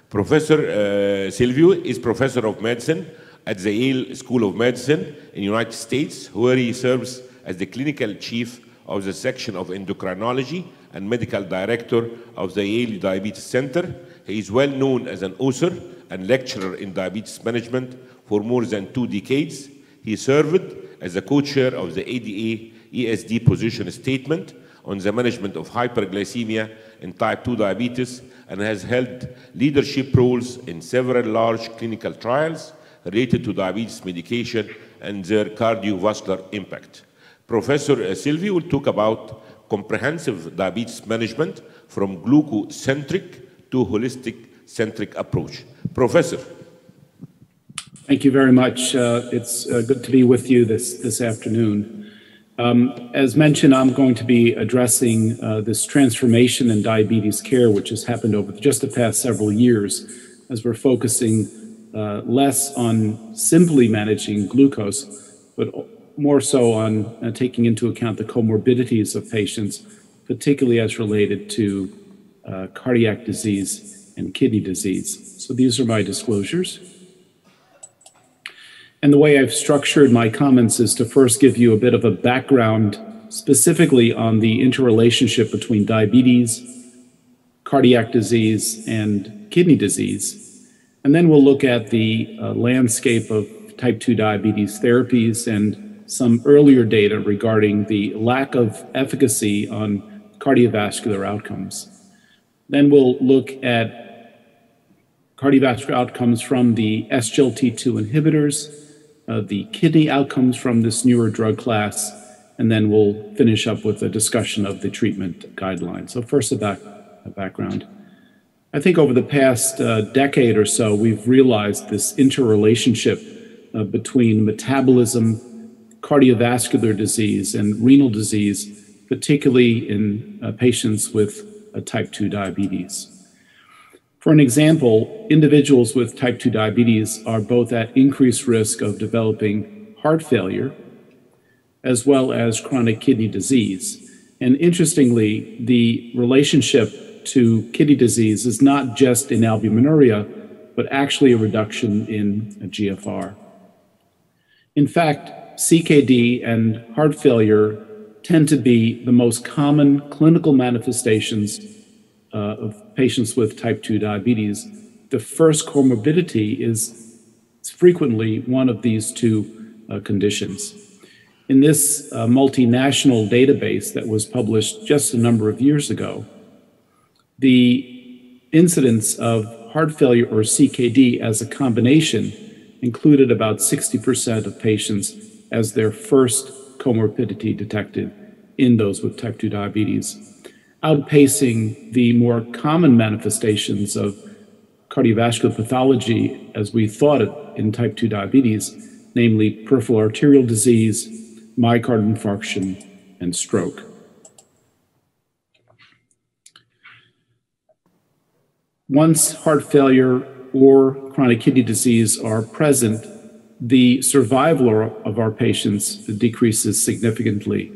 Professor Silvio is professor of medicine at the Yale School of Medicine in the United States, where he serves as the clinical chief of the section of endocrinology and medical director of the Yale Diabetes Center. He is well known as an author and lecturer in diabetes management for more than 2 decades. He served as the co-chair of the ADA ESD position statement on the management of hyperglycemia in type 2 diabetes and has held leadership roles in several large clinical trials related to diabetes medication and their cardiovascular impact. Professor Silvio will talk about comprehensive diabetes management from gluco-centric to holistic-centric approach. Professor. Thank you very much. It's good to be with you this afternoon. As mentioned, I'm going to be addressing this transformation in diabetes care, which has happened over just the past several years, as we're focusing less on simply managing glucose, but more so on taking into account the comorbidities of patients, particularly as related to cardiac disease and kidney disease. So these are my disclosures. And the way I've structured my comments is to first give you a bit of a background specifically on the interrelationship between diabetes, cardiac disease, and kidney disease. And then we'll look at the landscape of type 2 diabetes therapies and some earlier data regarding the lack of efficacy on cardiovascular outcomes. Then we'll look at cardiovascular outcomes from the SGLT2 inhibitors, the kidney outcomes from this newer drug class, and then we'll finish up with a discussion of the treatment guidelines. So first, a background. I think over the past decade or so, we've realized this interrelationship between metabolism, cardiovascular disease, and renal disease, particularly in patients with type 2 diabetes. For an example, individuals with type 2 diabetes are both at increased risk of developing heart failure as well as chronic kidney disease. And interestingly, the relationship to kidney disease is not just in albuminuria, but actually a reduction in GFR. In fact, CKD and heart failure tend to be the most common clinical manifestations of patients with type 2 diabetes. The first comorbidity is frequently one of these two conditions. In this multinational database that was published just a number of years ago, the incidence of heart failure or CKD as a combination included about 60% of patients as their first comorbidity detected in those with type 2 diabetes, outpacing the more common manifestations of cardiovascular pathology as we thought it in type 2 diabetes, namely peripheral arterial disease, myocardial infarction, and stroke. Once heart failure or chronic kidney disease are present, the survival of our patients decreases significantly.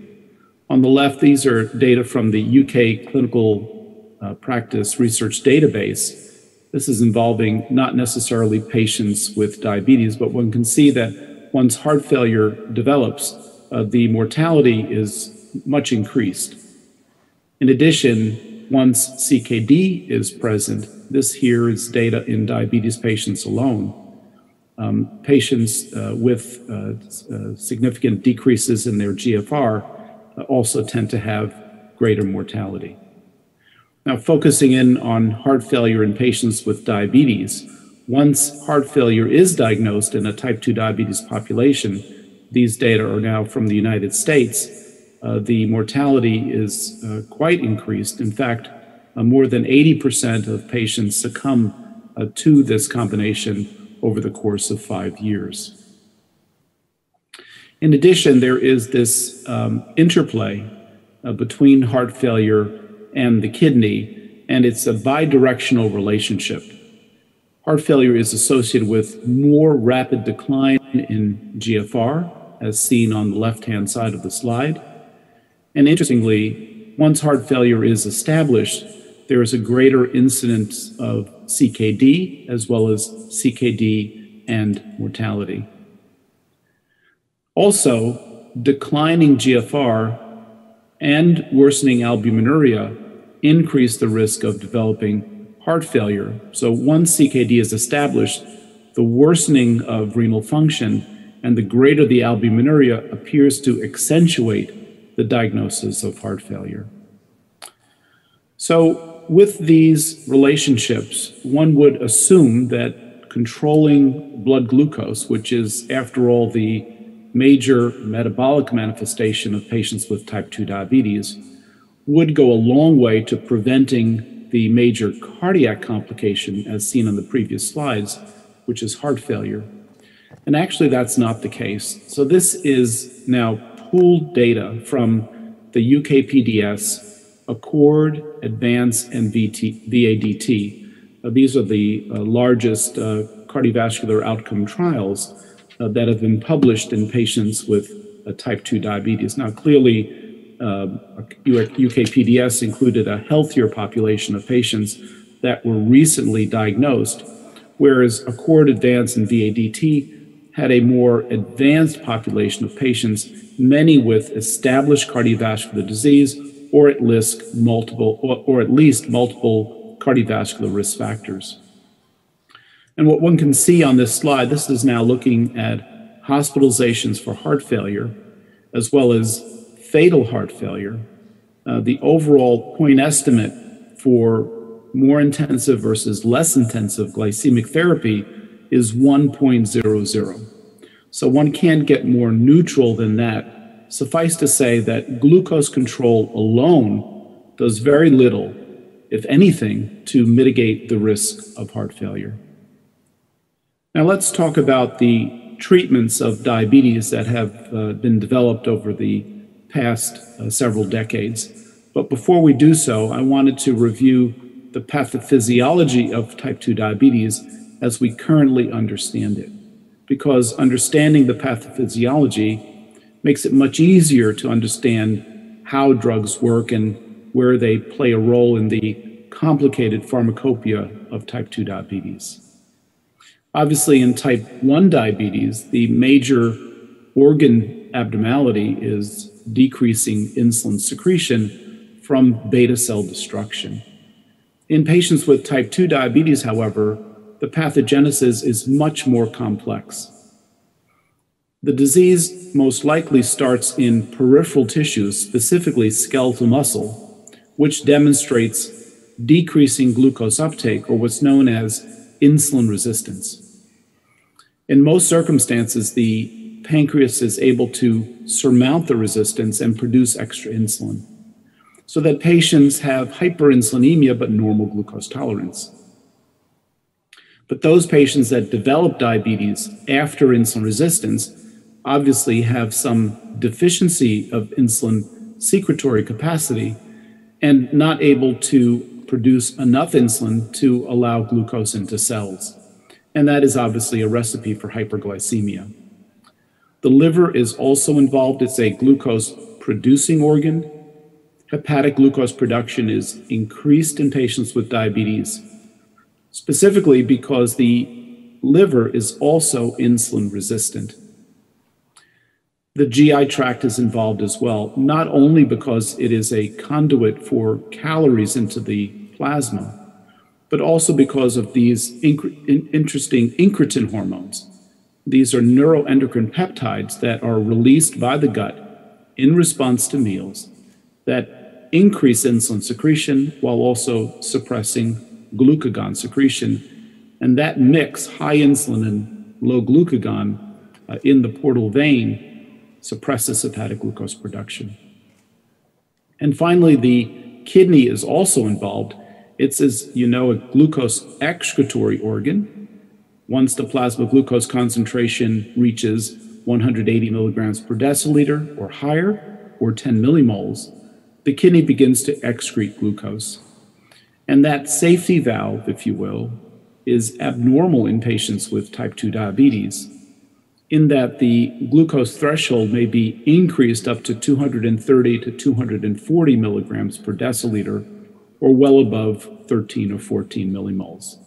On the left, these are data from the UK Clinical Practice Research Database. This is involving not necessarily patients with diabetes, but one can see that once heart failure develops, the mortality is much increased. In addition, once CKD is present, this here is data in diabetes patients alone. Patients with significant decreases in their GFR also tend to have greater mortality. Now, focusing in on heart failure in patients with diabetes, once heart failure is diagnosed in a type 2 diabetes population, these data are now from the United States, the mortality is quite increased. In fact, more than 80% of patients succumb to this combination over the course of 5 years. In addition, there is this interplay between heart failure and the kidney, and it's a bidirectional relationship. Heart failure is associated with more rapid decline in GFR, as seen on the left-hand side of the slide. And interestingly, once heart failure is established, there is a greater incidence of CKD as well as CKD and mortality. Also, declining GFR and worsening albuminuria increase the risk of developing heart failure. So once CKD is established, the worsening of renal function and the greater the albuminuria appears to accentuate the diagnosis of heart failure. So with these relationships, one would assume that controlling blood glucose, which is, after all, the major metabolic manifestation of patients with type 2 diabetes, would go a long way to preventing the major cardiac complication as seen on the previous slides, which is heart failure. And actually that's not the case. So this is now pooled data from the UKPDS, ACCORD, ADVANCE, and VADT. These are the largest cardiovascular outcome trials that have been published in patients with type 2 diabetes. Now, clearly, UKPDS included a healthier population of patients that were recently diagnosed, whereas ACCORD, ADVANCE, and VADT had a more advanced population of patients, many with established cardiovascular disease or at least multiple cardiovascular risk factors. And what one can see on this slide, this is now looking at hospitalizations for heart failure, as well as fatal heart failure. The overall point estimate for more intensive versus less intensive glycemic therapy is 1.00. So one can't get more neutral than that. Suffice to say that glucose control alone does very little, if anything, to mitigate the risk of heart failure. Now let's talk about the treatments of diabetes that have been developed over the past several decades. But before we do so, I wanted to review the pathophysiology of type 2 diabetes as we currently understand it, because understanding the pathophysiology makes it much easier to understand how drugs work and where they play a role in the complicated pharmacopoeia of type 2 diabetes. Obviously, in type 1 diabetes, the major organ abnormality is decreasing insulin secretion from beta cell destruction. In patients with type 2 diabetes, however, the pathogenesis is much more complex. The disease most likely starts in peripheral tissues, specifically skeletal muscle, which demonstrates decreasing glucose uptake, or what's known as insulin resistance. In most circumstances, the pancreas is able to surmount the resistance and produce extra insulin, so that patients have hyperinsulinemia but normal glucose tolerance. But those patients that develop diabetes after insulin resistance obviously have some deficiency of insulin secretory capacity and not able to produce enough insulin to allow glucose into cells. And that is obviously a recipe for hyperglycemia. The liver is also involved. It's a glucose-producing organ. Hepatic glucose production is increased in patients with diabetes, specifically because the liver is also insulin resistant. The GI tract is involved as well, not only because it is a conduit for calories into the plasma, but also because of these interesting incretin hormones. These are neuroendocrine peptides that are released by the gut in response to meals that increase insulin secretion while also suppressing glucagon secretion. And that mix, high insulin and low glucagon in the portal vein, suppresses hepatic glucose production. And finally, the kidney is also involved. It's, as you know, a glucose excretory organ. Once the plasma glucose concentration reaches 180 milligrams per deciliter or higher, or 10 millimoles, the kidney begins to excrete glucose. And that safety valve, if you will, is abnormal in patients with type 2 diabetes, in that the glucose threshold may be increased up to 230 to 240 milligrams per deciliter, or well above 13 or 14 millimoles.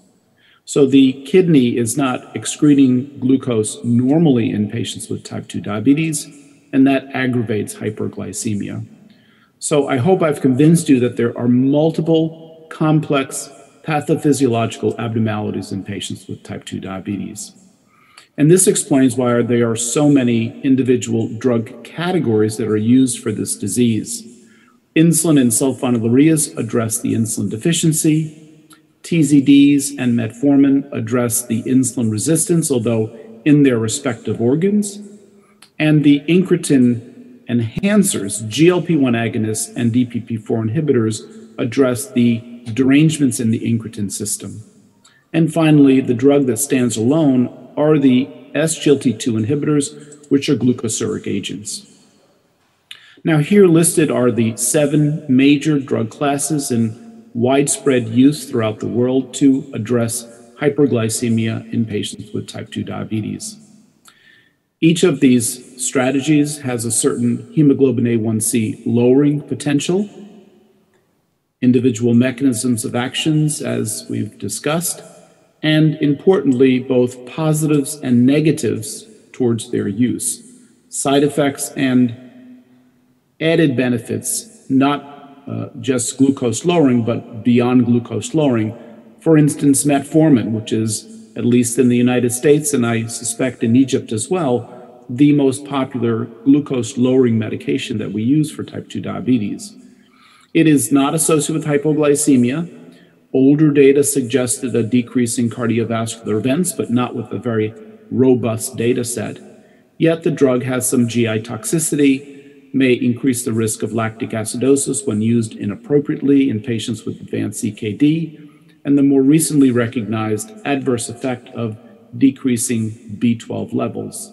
So the kidney is not excreting glucose normally in patients with type 2 diabetes, and that aggravates hyperglycemia. So I hope I've convinced you that there are multiple complex pathophysiological abnormalities in patients with type 2 diabetes. And this explains why there are so many individual drug categories that are used for this disease. Insulin and sulfonylureas address the insulin deficiency. TZDs and metformin address the insulin resistance, although in their respective organs. And the incretin enhancers, GLP-1 agonists and DPP-4 inhibitors, address the derangements in the incretin system. And finally, the drug that stands alone are the SGLT2 inhibitors, which are glucosurrogate agents. Now, here listed are the 7 major drug classes in widespread use throughout the world to address hyperglycemia in patients with type 2 diabetes. Each of these strategies has a certain hemoglobin A1C lowering potential, individual mechanisms of actions, as we've discussed, and importantly, both positives and negatives towards their use, side effects and added benefits, not just glucose lowering, but beyond glucose lowering. For instance, metformin, which is, at least in the United States, and I suspect in Egypt as well, the most popular glucose lowering medication that we use for type 2 diabetes. It is not associated with hypoglycemia. Older data suggested a decrease in cardiovascular events, but not with a very robust data set. Yet the drug has some GI toxicity, may increase the risk of lactic acidosis when used inappropriately in patients with advanced CKD, and the more recently recognized adverse effect of decreasing B12 levels.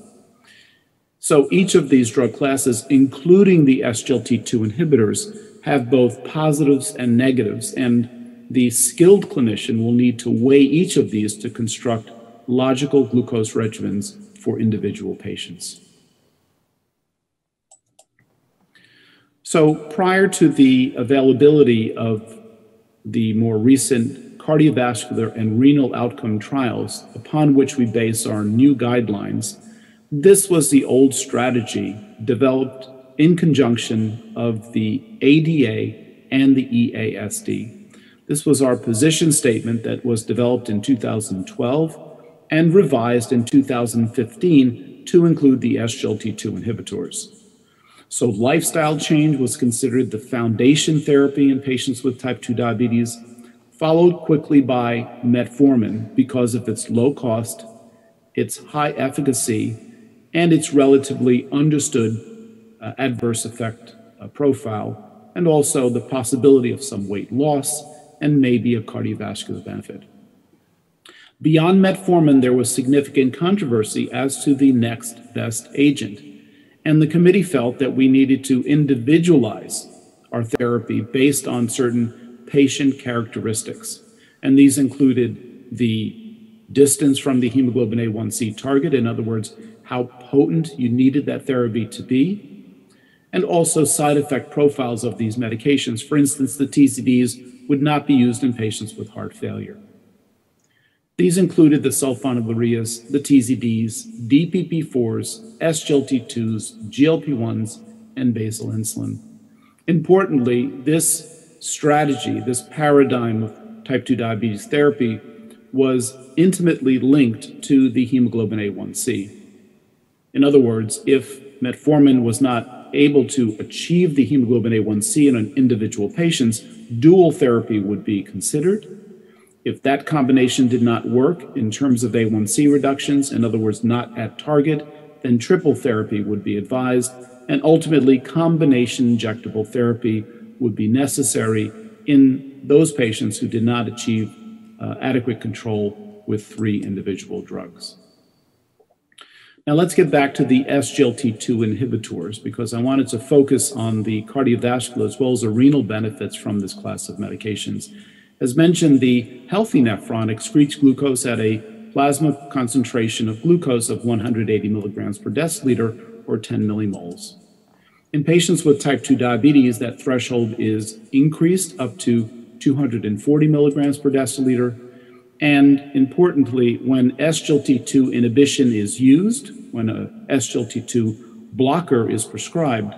So each of these drug classes, including the SGLT2 inhibitors, have both positives and negatives, and the skilled clinician will need to weigh each of these to construct logical glucose regimens for individual patients. So prior to the availability of the more recent cardiovascular and renal outcome trials upon which we base our new guidelines, this was the old strategy developed in conjunction of the ADA and the EASD. This was our position statement that was developed in 2012 and revised in 2015 to include the SGLT2 inhibitors. So lifestyle change was considered the foundation therapy in patients with type 2 diabetes, followed quickly by metformin because of its low cost, its high efficacy, and its relatively understood adverse effect profile, and also the possibility of some weight loss and maybe a cardiovascular benefit. Beyond metformin, there was significant controversy as to the next best agent, and the committee felt that we needed to individualize our therapy based on certain patient characteristics, and these included the distance from the hemoglobin A1C target, in other words, how potent you needed that therapy to be, and also side effect profiles of these medications. For instance, the TZDs would not be used in patients with heart failure. These included the sulfonylureas, the TZDs, DPP-4s, SGLT2s, GLP-1s, and basal insulin. Importantly, this strategy, this paradigm of type 2 diabetes therapy was intimately linked to the hemoglobin A1C. In other words, if metformin was not able to achieve the hemoglobin A1C in an individual patient's, dual therapy would be considered. If that combination did not work in terms of A1C reductions, in other words, not at target, then triple therapy would be advised, and ultimately combination injectable therapy would be necessary in those patients who did not achieve adequate control with 3 individual drugs. Now let's get back to the SGLT2 inhibitors, because I wanted to focus on the cardiovascular as well as the renal benefits from this class of medications. As mentioned, the healthy nephron excretes glucose at a plasma concentration of glucose of 180 milligrams per deciliter, or 10 millimoles. In patients with type 2 diabetes, that threshold is increased up to 240 milligrams per deciliter. And importantly, when SGLT2 inhibition is used, when a SGLT2 blocker is prescribed,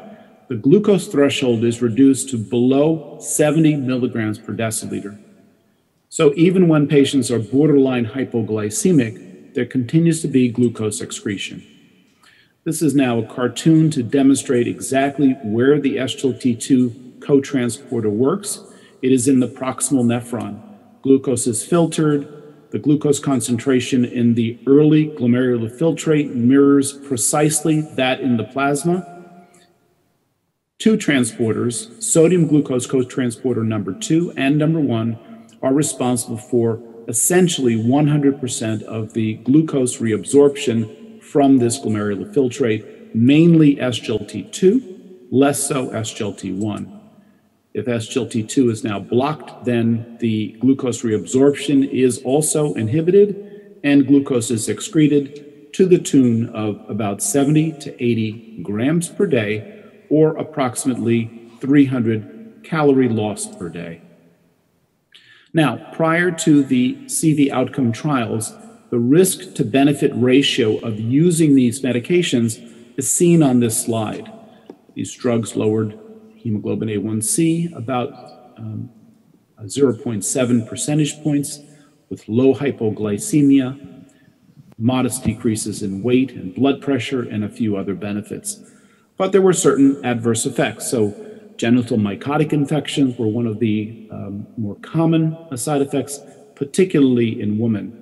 the glucose threshold is reduced to below 70 milligrams per deciliter. So even when patients are borderline hypoglycemic, there continues to be glucose excretion. This is now a cartoon to demonstrate exactly where the SGLT2 cotransporter works. It is in the proximal nephron. Glucose is filtered. The glucose concentration in the early glomerular filtrate mirrors precisely that in the plasma. Two transporters, sodium glucose cotransporter number 2 and number 1, are responsible for essentially 100% of the glucose reabsorption from this glomerular filtrate, mainly SGLT2, less so SGLT1. If SGLT2 is now blocked, then the glucose reabsorption is also inhibited and glucose is excreted to the tune of about 70 to 80 grams per day, or approximately 300 calorie loss per day. Now, prior to the CV outcome trials, the risk to benefit ratio of using these medications is seen on this slide. These drugs lowered hemoglobin A1C about 0.7 percentage points with low hypoglycemia, modest decreases in weight and blood pressure, and a few other benefits. But there were certain adverse effects. So genital mycotic infections were one of the more common side effects, particularly in women.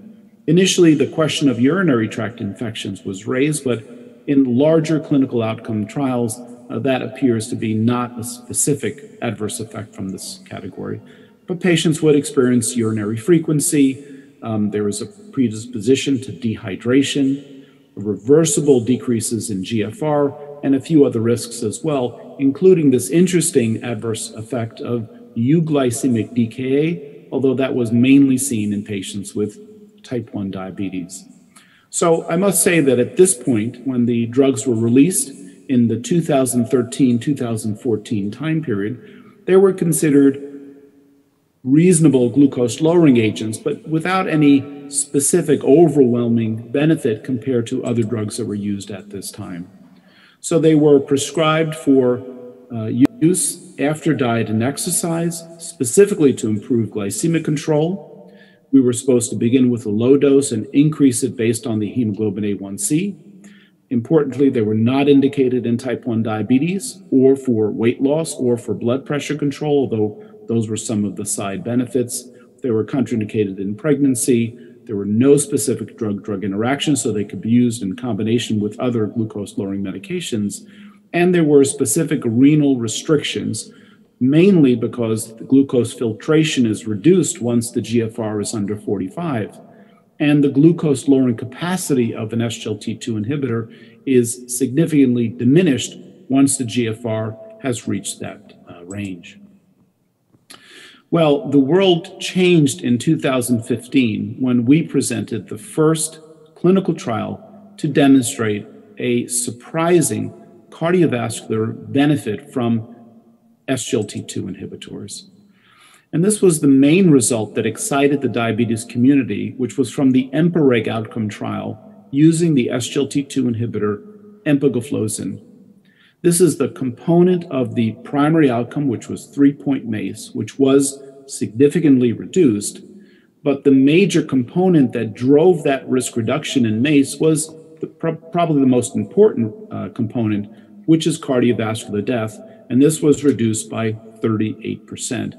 Initially, the question of urinary tract infections was raised, but in larger clinical outcome trials, that appears to be not a specific adverse effect from this category. But patients would experience urinary frequency. There was a predisposition to dehydration, reversible decreases in GFR, and a few other risks as well, including this interesting adverse effect of euglycemic DKA, although that was mainly seen in patients with type 1 diabetes. So I must say that at this point, when the drugs were released in the 2013-2014 time period, they were considered reasonable glucose-lowering agents, but without any specific overwhelming benefit compared to other drugs that were used at this time. So they were prescribed for use after diet and exercise, specifically to improve glycemic control. We were supposed to begin with a low dose and increase it based on the hemoglobin A1C. Importantly, they were not indicated in type 1 diabetes or for weight loss or for blood pressure control, although those were some of the side benefits. They were contraindicated in pregnancy. There were no specific drug-drug interactions, so they could be used in combination with other glucose-lowering medications. And there were specific renal restrictions, mainly because the glucose filtration is reduced once the GFR is under 45. And the glucose-lowering capacity of an SGLT2 inhibitor is significantly diminished once the GFR has reached that range. Well, the world changed in 2015 when we presented the first clinical trial to demonstrate a surprising cardiovascular benefit from SGLT2 inhibitors. And this was the main result that excited the diabetes community, which was from the EMPA-REG outcome trial using the SGLT2 inhibitor empagliflozin. This is the component of the primary outcome, which was 3-point MACE, which was significantly reduced. But the major component that drove that risk reduction in MACE was probably the most important component, which is cardiovascular death. And this was reduced by 38%.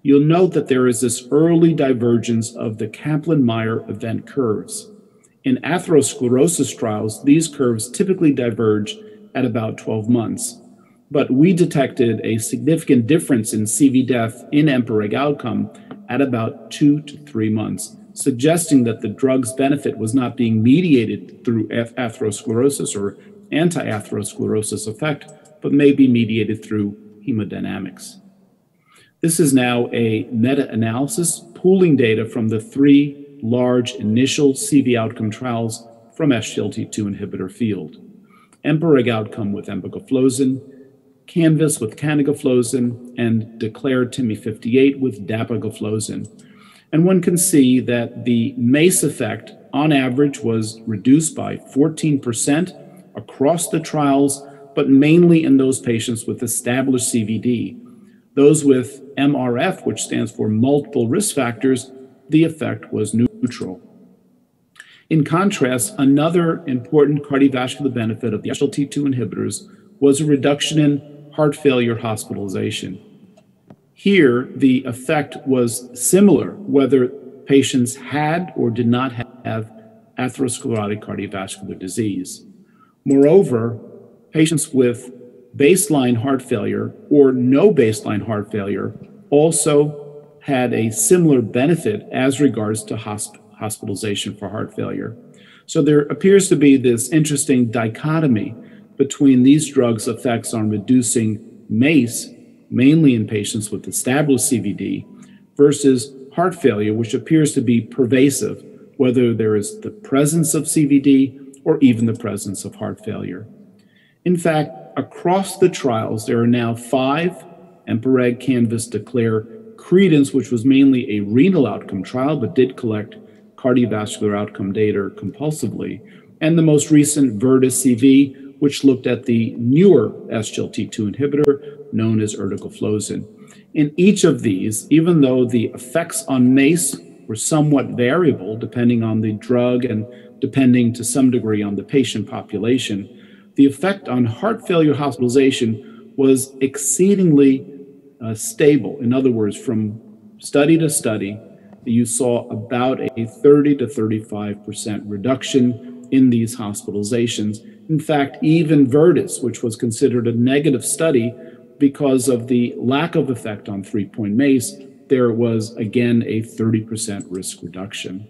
You'll note that there is this early divergence of the Kaplan-Meier event curves. In atherosclerosis trials, these curves typically diverge at about 12 months. But we detected a significant difference in CV death in EMPA-REG outcome at about 2 to 3 months, suggesting that the drug's benefit was not being mediated through atherosclerosis or anti-atherosclerosis effect, but may be mediated through hemodynamics. This is now a meta-analysis pooling data from the 3 large initial CV outcome trials from SGLT2 inhibitor field. EMPA-REG outcome with empagliflozin, Canvas with canagliflozin, and Declare TIMI 58 with dapagliflozin. And one can see that the MACE effect on average was reduced by 14% across the trials, but mainly in those patients with established CVD. Those with MRF, which stands for multiple risk factors, the effect was neutral. In contrast, another important cardiovascular benefit of the SGLT2 inhibitors was a reduction in heart failure hospitalization. Here, the effect was similar whether patients had or did not have atherosclerotic cardiovascular disease. Moreover, patients with baseline heart failure or no baseline heart failure also had a similar benefit as regards to hospitalization for heart failure. So there appears to be this interesting dichotomy between these drugs' effects on reducing MACE, mainly in patients with established CVD, versus heart failure, which appears to be pervasive, whether there is the presence of CVD or even the presence of heart failure. In fact, across the trials, there are now 5 EMPA-REG Canvas Declare Credence, which was mainly a renal outcome trial, but did collect cardiovascular outcome data compulsively, and the most recent VERTIS-CV, which looked at the newer SGLT2 inhibitor known as erdagliflozin. In each of these, even though the effects on MACE were somewhat variable depending on the drug and depending to some degree on the patient population, the effect on heart failure hospitalization was exceedingly stable. In other words, from study to study, you saw about a 30 to 35% reduction in these hospitalizations. In fact, even VERTIS, which was considered a negative study because of the lack of effect on 3-point MACE, there was again a 30% risk reduction.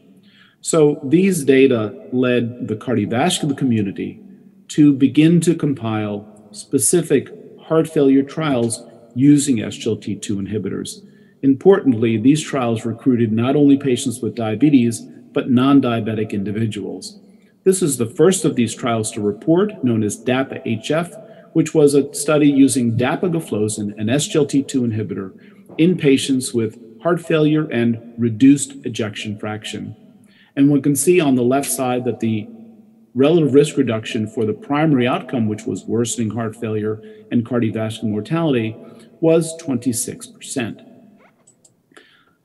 So these data led the cardiovascular community to begin to compile specific heart failure trials using SGLT2 inhibitors. Importantly, these trials recruited not only patients with diabetes, but non-diabetic individuals. This is the first of these trials to report, known as DAPA-HF, which was a study using dapagliflozin, an SGLT2 inhibitor, in patients with heart failure and reduced ejection fraction. And one can see on the left side that the relative risk reduction for the primary outcome, which was worsening heart failure and cardiovascular mortality, was 26%.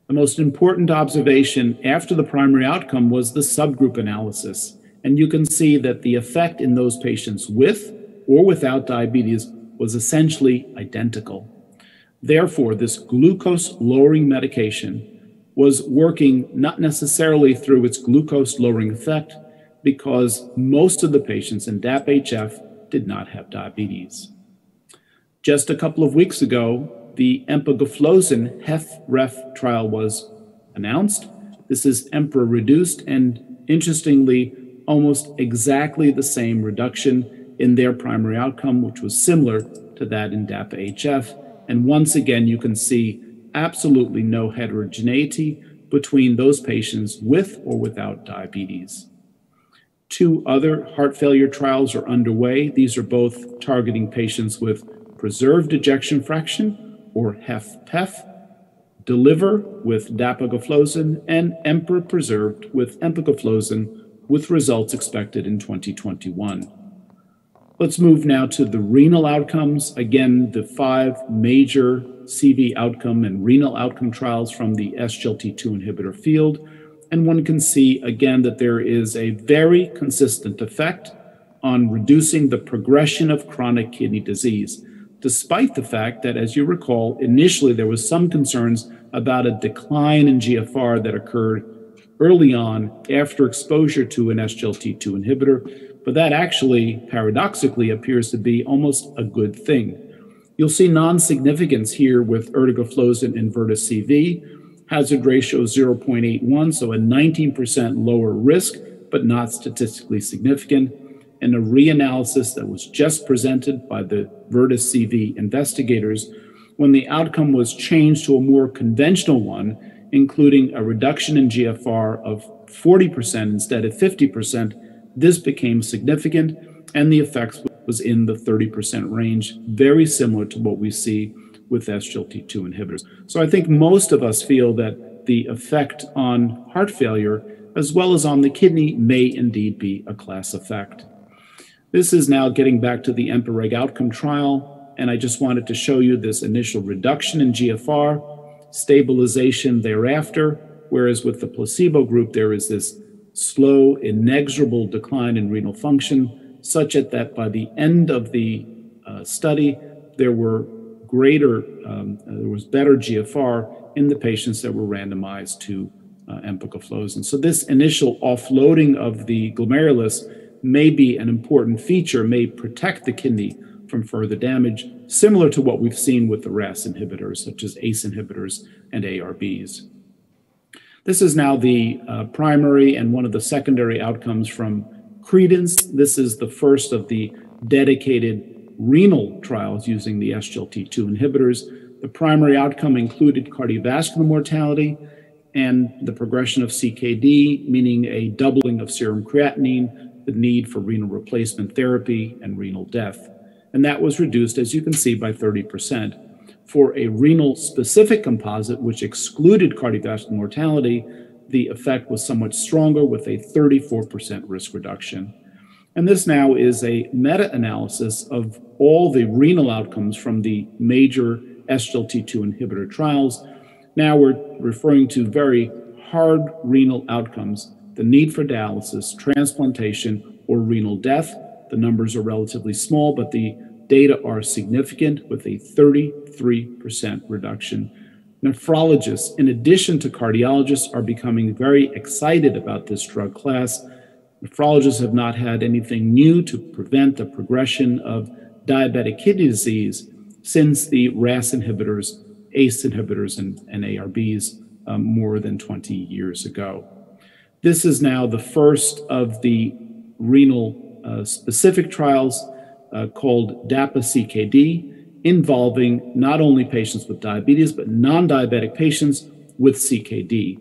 The most important observation after the primary outcome was the subgroup analysis. And you can see that the effect in those patients with or without diabetes was essentially identical. Therefore, this glucose-lowering medication was working not necessarily through its glucose-lowering effect, because most of the patients in DAPA-HF did not have diabetes. Just a couple of weeks ago, the empagliflozin HFrEF trial was announced. This is EMPEROR reduced, and interestingly, almost exactly the same reduction in their primary outcome, which was similar to that in DAPA-HF. And once again, you can see absolutely no heterogeneity between those patients with or without diabetes. 2 other heart failure trials are underway. These are both targeting patients with preserved ejection fraction, or HFpEF, DELIVER with dapagliflozin, and EMPEROR preserved with empagliflozin, with results expected in 2021. Let's move now to the renal outcomes. Again, the 5 major CV outcome and renal outcome trials from the SGLT2 inhibitor field. And one can see again that there is a very consistent effect on reducing the progression of chronic kidney disease, despite the fact that, as you recall, initially there was some concerns about a decline in GFR that occurred early on after exposure to an SGLT2 inhibitor, but that actually, paradoxically, appears to be almost a good thing. You'll see non-significance here with erdagliflozin in VERTIS-CV, hazard ratio 0.81, so a 19% lower risk, but not statistically significant, and a reanalysis that was just presented by the VERTIS-CV investigators when the outcome was changed to a more conventional one, including a reduction in GFR of 40% instead of 50%. This became significant, and the effects was in the 30% range, very similar to what we see with SGLT2 inhibitors. So I think most of us feel that the effect on heart failure as well as on the kidney may indeed be a class effect. This is now getting back to the EMPA-REG outcome trial, and I just wanted to show you this initial reduction in GFR, stabilization thereafter, whereas with the placebo group, there is this slow, inexorable decline in renal function, such that by the end of the study, there was better GFR in the patients that were randomized to empagliflozin. So this initial offloading of the glomerulus may be an important feature, may protect the kidney from further damage, similar to what we've seen with the RAS inhibitors, such as ACE inhibitors and ARBs. This is now the primary and one of the secondary outcomes from Credence. This is the first of the dedicated renal trials using the SGLT2 inhibitors. The primary outcome included cardiovascular mortality and the progression of CKD, meaning a doubling of serum creatinine, the need for renal replacement therapy, and renal death. And that was reduced, as you can see, by 30%. For a renal-specific composite, which excluded cardiovascular mortality, the effect was somewhat stronger with a 34% risk reduction. And this now is a meta-analysis of all the renal outcomes from the major SGLT2 inhibitor trials. Now we're referring to very hard renal outcomes, the need for dialysis, transplantation, or renal death. The numbers are relatively small, but the data are significant with a 33% reduction. Nephrologists, in addition to cardiologists, are becoming very excited about this drug class. Nephrologists have not had anything new to prevent the progression of diabetic kidney disease since the RAS inhibitors, ACE inhibitors, and ARBs more than 20 years ago. This is now the first of the renal specific trials called DAPA-CKD, involving not only patients with diabetes, but non-diabetic patients with CKD.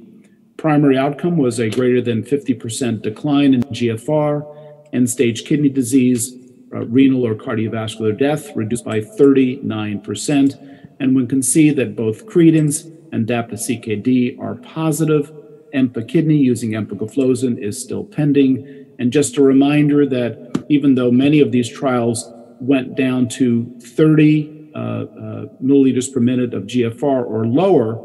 Primary outcome was a greater than 50% decline in GFR, end-stage kidney disease, renal or cardiovascular death reduced by 39%. And one can see that both Credence and DAPA-CKD are positive. EMPA-Kidney using empagliflozin is still pending. And just a reminder that even though many of these trials went down to 30 milliliters per minute of GFR or lower,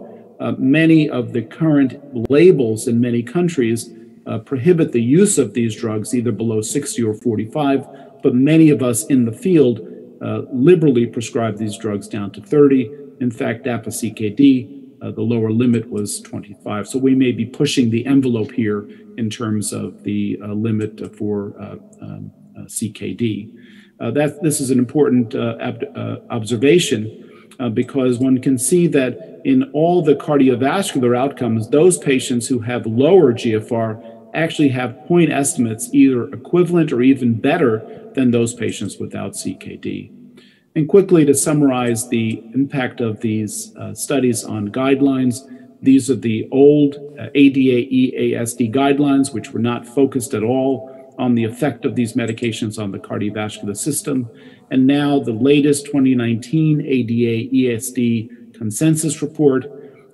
many of the current labels in many countries prohibit the use of these drugs either below 60 or 45, but many of us in the field liberally prescribe these drugs down to 30. In fact, DAPA-CKD, the lower limit was 25. So we may be pushing the envelope here in terms of the limit for CKD. This is an important observation because one can see that in all the cardiovascular outcomes, those patients who have lower GFR actually have point estimates either equivalent or even better than those patients without CKD. And quickly to summarize the impact of these studies on guidelines, these are the old ADA-EASD guidelines, which were not focused at all on the effect of these medications on the cardiovascular system. And now the latest 2019 ADA-EASD consensus report.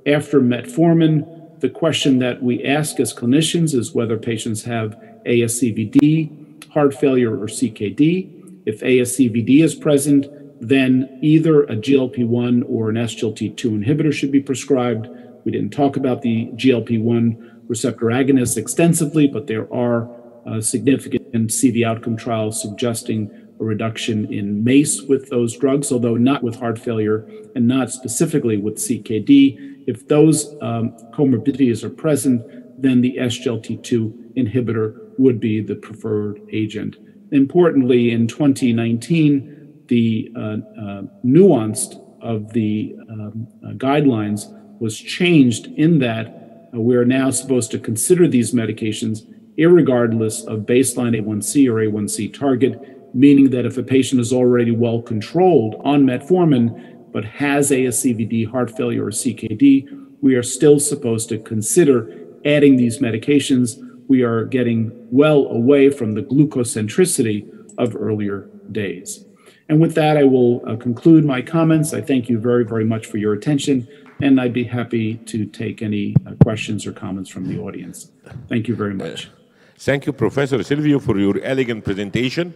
After metformin, the question that we ask as clinicians is whether patients have ASCVD, heart failure, or CKD. If ASCVD is present, then either a GLP-1 or an SGLT2 inhibitor should be prescribed. We didn't talk about the GLP-1 receptor agonists extensively, but there are significant CV outcome trials suggesting a reduction in MACE with those drugs, although not with heart failure and not specifically with CKD. If those comorbidities are present, then the SGLT2 inhibitor would be the preferred agent. Importantly, in 2019, the nuance of the guidelines was changed in that we are now supposed to consider these medications irregardless of baseline A1C or A1C target, meaning that if a patient is already well controlled on metformin but has ASCVD, heart failure, or CKD, we are still supposed to consider adding these medications. We are getting well away from the glucocentricity of earlier days. And with that, I will conclude my comments. I thank you very, very much for your attention, and I'd be happy to take any questions or comments from the audience. Thank you very much. Thank you, Professor Silvio, for your elegant presentation.